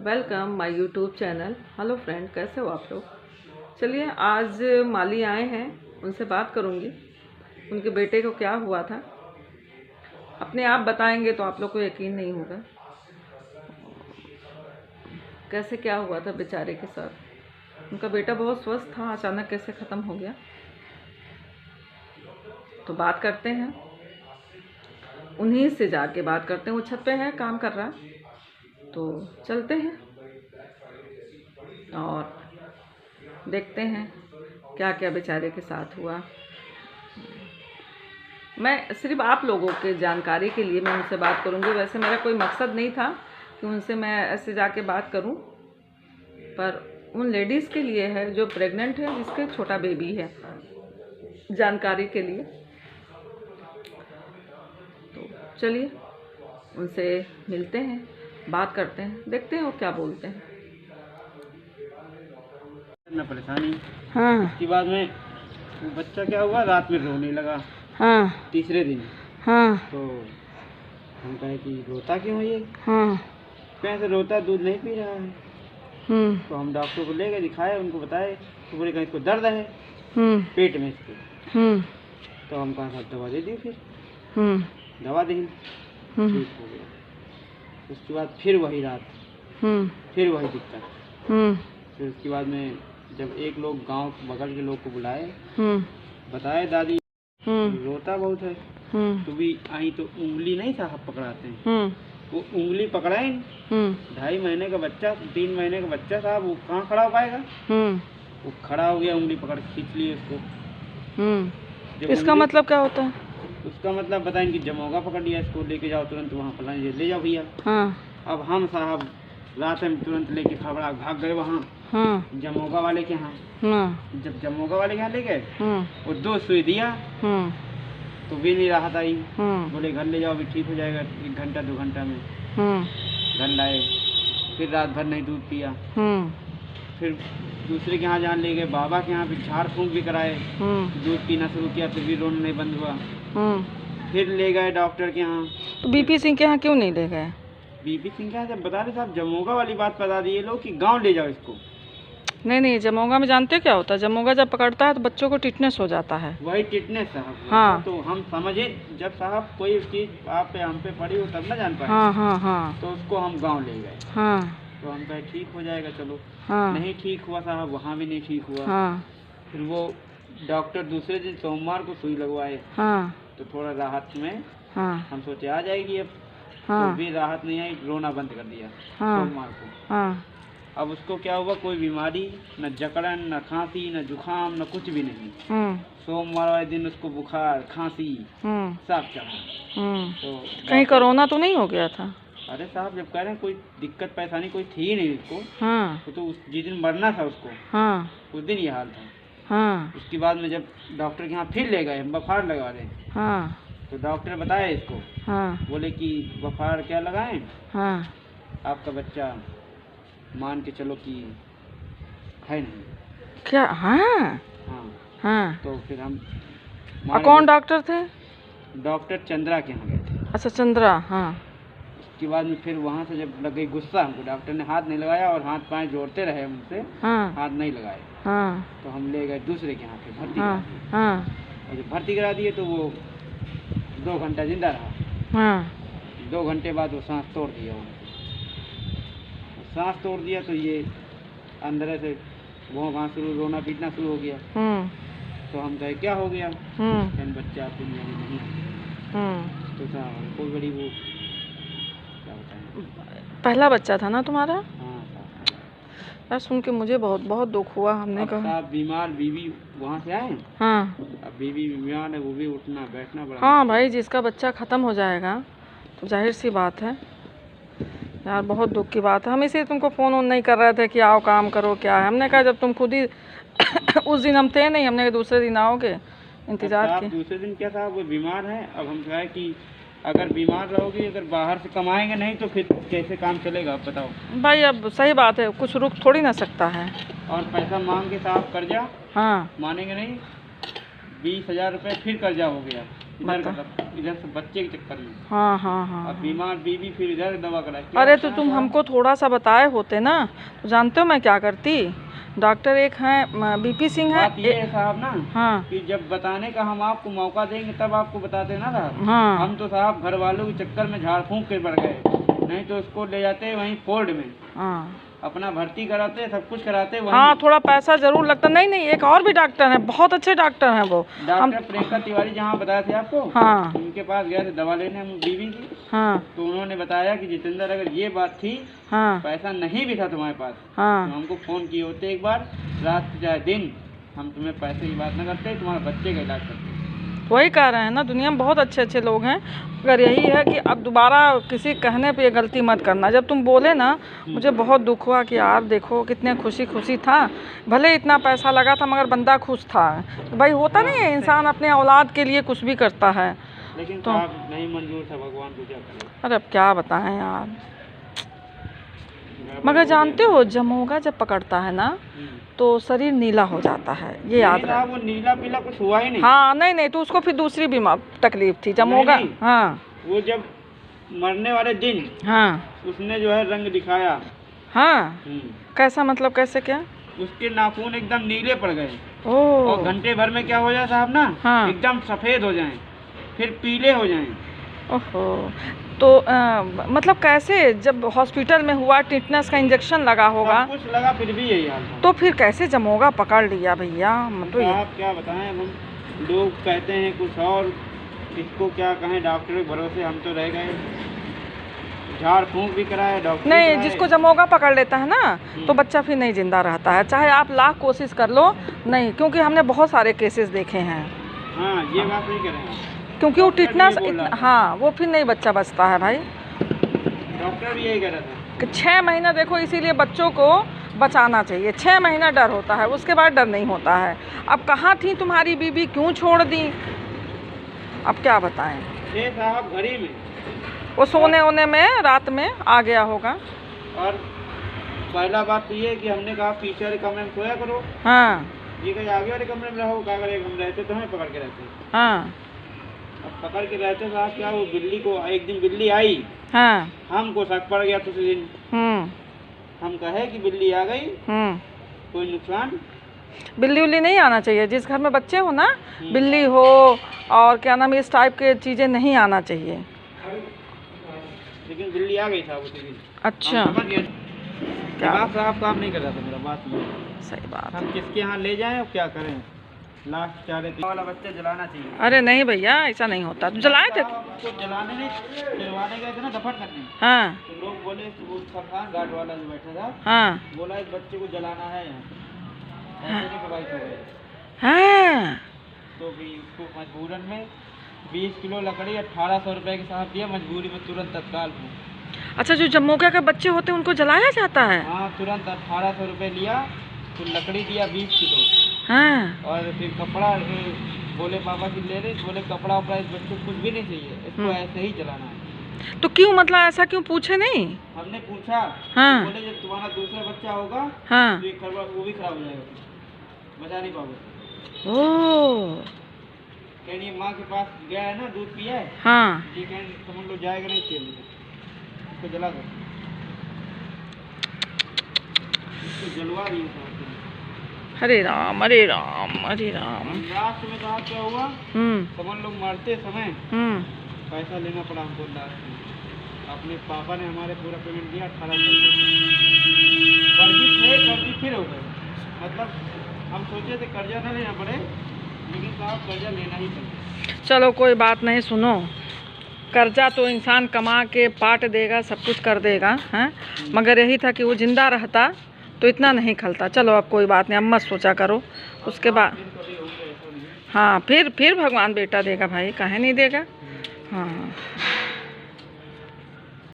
Welcome my YouTube channel. Hello friend, कैसे हो आप लोग। चलिए, आज माली आए हैं, उनसे बात करूंगी। उनके बेटे को क्या हुआ था, अपने आप बताएंगे तो आप लोग को यकीन नहीं होगा कैसे क्या हुआ था बेचारे के साथ। उनका बेटा बहुत स्वस्थ था, अचानक कैसे ख़त्म हो गया। तो बात करते हैं, उन्हीं से जाके बात करते हैं। वो छत पे है, काम कर रहा है, तो चलते हैं और देखते हैं क्या क्या बेचारे के साथ हुआ। मैं सिर्फ आप लोगों के जानकारी के लिए मैं उनसे बात करूंगी। वैसे मेरा कोई मकसद नहीं था कि उनसे मैं ऐसे जाके बात करूं, पर उन लेडीज़ के लिए है जो प्रेग्नेंट है, जिसके छोटा बेबी है, जानकारी के लिए। तो चलिए उनसे मिलते हैं, बात करते हैं, देखते हैं वो क्या बोलते हैं। ना परेशानी। हाँ उसके बाद में वो बच्चा क्या हुआ, रात में रोने लगा। हाँ तीसरे दिन हाँ तो हम कहे कि रोता क्यों है ये, हाँ कैसे रोता, दूध नहीं पी रहा है। तो हम डॉक्टर को ले गए, दिखाए, उनको बताए, तो बोले कहीं इसको दर्द है पेट में इसको। तो हम कहा साहब दवा दे दी, फिर दवा दी, ठीक हो गया। उसके बाद फिर वही रात, फिर वही दिक्कत। फिर उसके बाद में जब एक लोग गांव बगल के लोग को बुलाए, बताए दादी रोता बहुत है, तो भी आई तो उंगली नहीं साहब पकड़ाते हैं, वो उंगली पकड़ाए। 2.5 महीने का बच्चा, 3 महीने का बच्चा साहब, वो कहाँ खड़ा हो पाएगा। वो खड़ा हो गया, उंगली पकड़ के खींच लिए उसको। इसका मतलब क्या होता है? उसका मतलब बताए कि जमोगा पकड़ लिया, इसको लेके जाओ तुरंत वहाँ फलाने, ले जाओ भैया। अब हम साहब रात में तुरंत लेके खबड़ा भाग गए वहाँ जमोगा वाले के यहाँ। जब जमोगा वाले के यहाँ ले गए, वो 2 सुई दिया तो भी नहीं राहत आई। बोले घर ले जाओ, अभी ठीक हो जाएगा 1 घंटा 2 घंटा में। घर लाए, फिर रात भर नहीं दूध पिया। फिर दूसरे के यहाँ जहाँ ले गए, बाबा के यहाँ भी झाड़ फूंक भी कराए, दूध पीना शुरू किया, फिर भी रोना नहीं बंद हुआ। फिर ले गए डॉक्टर के यहाँ। तो बीपी सिंह के यहाँ क्यों नहीं ले गए? बीपी सिंह के यहाँ जब बता रहे साहब, जमोगा वाली बात बता दिए लोग कि गाँव ले जाओ इसको। नहीं, जमोगा में जानते क्या होता है? जमोगा जब पकड़ता है तो बच्चों को टिटनेस हो जाता है। वही टिटनेस साहब। हाँ। तो हम समझे, जब साहब कोई चीज आप पे हम पे पड़ी हो तब ना जान पाए। हाँ। तो उसको हम गांव ले गए। तो हम कहे ठीक हो जाएगा, चलो। नहीं ठीक हुआ साहब, वहाँ भी नहीं ठीक हुआ। फिर वो डॉक्टर दूसरे दिन सोमवार को सुई लगवाए, तो थोड़ा राहत में हम सोचे आ जाएगी अब। तो भी राहत नहीं आई, रोना बंद कर दिया सोमवार को। अब उसको क्या हुआ, कोई बीमारी न, जकड़न न, खांसी न, जुखाम न, कुछ भी नहीं। सोमवार वाले दिन उसको बुखार, खांसी सब चढ़ा। तो कहीं कोरोना तो नहीं हो गया था? अरे साहब, जब कह रहे हैं कोई दिक्कत परेशानी कोई थी ही नहीं उसको। तो जिस दिन मरना था उसको, उस दिन ये हाल था। उसके बाद में जब डॉक्टर के यहाँ फिर ले गए, बुखार लगा रहे, तो डॉक्टर बताया इसको, बोले कि बुखार क्या लगाएं, आपका बच्चा मान के चलो कि है नहीं क्या। तो फिर हम कौन डॉक्टर थे? डॉक्टर चंद्रा के यहाँ गए थे। अच्छा, चंद्रा। उसके बाद में फिर वहाँ से जब लग गई गुस्सा हमको, डॉक्टर ने हाथ नहीं लगाया और हाथ पाँव जोड़ते रहे हमसे, हाथ नहीं लगाए। तो हम ले गए दूसरे के यहाँ पे भर्ती करा दिए। और जब भर्ती करा दिए तो वो 2 घंटा जिंदा रहा। 2 घंटे बाद वो सांस तोड़ दिया। सांस तोड़ दिया तो ये अंदर से वहाँ शुरू रोना पीटना शुरू हो गया। तो हम कहे क्या हो गया, बच्चा आपको नहीं। तो साहब कोई बड़ी वो क्या बताएं, पहला बच्चा था ना तुम्हारा? हाँ। यार सुन के मुझे बहुत बहुत दुख हुआ। हमने कहा बीमार बीवी वहाँ से आए। अब बीवी बीमार है, वो भी उठना बैठना बड़ा। हाँ भाई, जिसका बच्चा ख़त्म हो जाएगा तो जाहिर सी बात है यार, बहुत दुख की बात है। हम इसीलिए तुमको फ़ोन नहीं कर रहे थे कि आओ काम करो क्या है। हमने कहा जब तुम खुद ही उस दिन हम थे नहीं, हमने कहा दूसरे दिन आओगे, इंतज़ार किया। दूसरे दिन क्या था, वो बीमार है। अब हम कहे कि अगर बीमार रहोगी, अगर बाहर से कमाएंगे नहीं तो फिर कैसे काम चलेगा, आप बताओ भाई। अब सही बात है, कुछ रुक थोड़ी ना सकता है। और पैसा मांग के साहब कर्जा, मानेंगे नहीं। 20,000 रुपये फिर कर्जा हो गया। इधर से बच्चे के चक्कर में। हाँ हाँ हाँ। अब बीमार बीवी फिर इधर दवा करा। अरे तो तुम हमको थोड़ा सा बताए होते ना, तो जानते हो मैं क्या करती। डॉक्टर एक हैं बीपी सिंह है। बात ये है साहब ना, हाँ, कि जब बताने का हम आपको मौका देंगे तब आपको बताते ना साहब। हाँ, हम तो साहब घर वालों के चक्कर में झाड़ फूंक के पड़ गए, नहीं तो उसको ले जाते वहीं फोर्ड में, हाँ, अपना भर्ती कराते, सब कुछ कराते वहीं। हाँ, थोड़ा पैसा जरूर लगता। नहीं नहीं, एक और भी डॉक्टर हैं, बहुत अच्छे डॉक्टर हैं वो। डॉक्टर प्रियंका तिवारी जहाँ बताया थे आपको, हाँ, उनके पास गए थे दवा लेने हम बीवी की। हाँ, तो उन्होंने बताया कि जितेंद्र अगर ये बात थी, हाँ, पैसा नहीं भी था तुम्हारे पास, हाँ, तो हमको फोन किए होते एक बार, रात चाहे दिन, हम तुम्हें पैसे की बात न करते, तुम्हारे बच्चे का इलाज करते। वही कह रहे हैं ना, दुनिया में बहुत अच्छे अच्छे लोग हैं। अगर यही है कि अब दोबारा किसी कहने पे ये गलती मत करना। जब तुम बोले ना, मुझे बहुत दुख हुआ कि यार देखो कितने खुशी खुशी था, भले इतना पैसा लगा था मगर बंदा खुश था। तो भाई होता नहीं है, इंसान अपने औलाद के लिए कुछ भी करता है। लेकिन तो नहीं मंजूर था, भगवान को क्या करें। अरे अब क्या बताएं यार, मगर जानते हो जमोगा जब पकड़ता है ना तो शरीर नीला हो जाता है, ये याद रहे। वो नीला पीला कुछ हुआ ही नहीं। हाँ नहीं नहीं, तो उसको फिर दूसरी बीमार तकलीफ थी जमोगा। हाँ, वो जब मरने वाले दिन, हाँ, उसने जो है रंग दिखाया। हाँ, कैसा मतलब, कैसे क्या? उसके नाखून एकदम नीले पड़ गए। ओह। और घंटे भर में क्या हो जाए साहब ना, हाँ, एकदम सफेद हो जाएं, फिर पीले हो जाएं। ओहो। तो मतलब कैसे, जब हॉस्पिटल में हुआ टिटनेस का इंजेक्शन लगा होगा, कुछ लगा फिर भी यही हाल था। तो फिर कैसे जमोगा पकड़ लिया भैया? मतलब आप क्या बताएं, हम लोग कहते हैं कुछ और, इसको क्या कहें, डॉक्टर के भरोसे हम तो रह गए। झाड़ फूंक भी कराए डॉक्टर नहीं, जिसको जमोगा पकड़ लेता है ना तो बच्चा फिर नहीं जिंदा रहता है, चाहे आप लाख कोशिश कर लो नहीं, क्योंकि हमने बहुत सारे केसेस देखे हैं। हाँ, ये बात नहीं कर रहे हैं, क्योंकि वो टिटनेस हाँ, वो फिर नहीं बच्चा बचता है भाई। डॉक्टर भी यही कह रहा था कि 6 महीना देखो, इसीलिए बच्चों को बचाना चाहिए। 6 महीना डर होता है, उसके बाद डर नहीं होता है। अब कहाँ थी तुम्हारी बीबी, क्यों छोड़ दी? अब क्या बताएं। ये साहब घड़ी में वो सोने ओने में रात में आ गया होगा। और पहला बात तो ये कि हमने कहा पीछे वाले कमरे में सोया करो। हाँ, ये कहीं आगे वाले कमरे में रहो, क्या करें, हम रहते तो हमें पकड़ के रहते। हाँ, अब पकड़ के रहते साहब, क्या वो बिल्ली को, एक दिन बिल्ली आई, हाँ, हमको शक पड़ गया तो दिन हम कहे कि बिल्ली आ गई, कोई नुकसान। बिल्ली उल्ली नहीं आना चाहिए, जिस घर में बच्चे हो ना, बिल्ली हो और क्या नाम, इस टाइप के चीज़ें नहीं आना चाहिए। लेकिन बिल्ली आ गई था उसी दिन। अच्छा, क्या साहब काम नहीं कर रहा था मेरा, बात ये सही बात। हम किसके यहाँ ले जाएं और क्या करें, लास्ट चाह रहे थे वाला बच्चा जलाना चाहिए। अरे नहीं भैया, ऐसा नहीं होता। तो जलाए थे, जलाने नहीं, जलवाने गए थे ना दफन करने। हाँ, तो लोग बोले, वो सरकार गार्ड वाला जो बैठा था, हाँ, बोला इस बच्चे को जलाना है यहाँ, ऐसे प्रभावित हो गए। हाँ, तो भी उसको मजबूरन में 20 किलो लकड़ी 1800 रुपये के साथ दिया, मजबूरी में तुरंत तत्काल में। अच्छा, जो जमोगा के बच्चे होते हैं उनको जलाया जाता है? हाँ, तुरंत 1800 रुपये लिया, तो लकड़ी दिया 20 किलो। हाँ, और फिर कपड़ा, बोले पापा की ले रहे, बोले कपड़ा उपड़ा इस बच्चे को कुछ भी नहीं चाहिए, इसको ऐसे ही जलाना है। तो क्यों, मतलब ऐसा क्यों, पूछे नहीं? हमने पूछा, हाँ, बोले जब तुम्हारा दूसरा बच्चा होगा, हाँ, तो ये वो भी खराब हो जाएगा, बचा नहीं पाओगे। ओह, कहनी माँ के पास गया है ना, दूध पिया है, हाँ, ठीक है, समझ लो जाएगा नहीं तेल, इसको जला दो, इसको जलवा रही है। हरे राम हरे राम हरे राम। लास्ट में कहा क्या हुआ, समझ लो मरते समय पैसा लेना पड़ा हमको लास्ट में। अपने पापा ने हमारे पूरा पेमेंट दिया 1800। कर्जी फिर हो गए, मतलब हम सोचे थे कर्जा ना लेना पड़े, लेकिन साहब कर्जा लेना ही पड़े। चलो कोई बात नहीं, सुनो, कर्जा तो इंसान कमा के पाट देगा, सब कुछ कर देगा, हैं, मगर यही था कि वो जिंदा रहता तो इतना नहीं खलता। चलो अब कोई बात नहीं, अब मत सोचा करो। उसके बाद हाँ, फिर भगवान बेटा देगा भाई, काहे नहीं देगा। हाँ।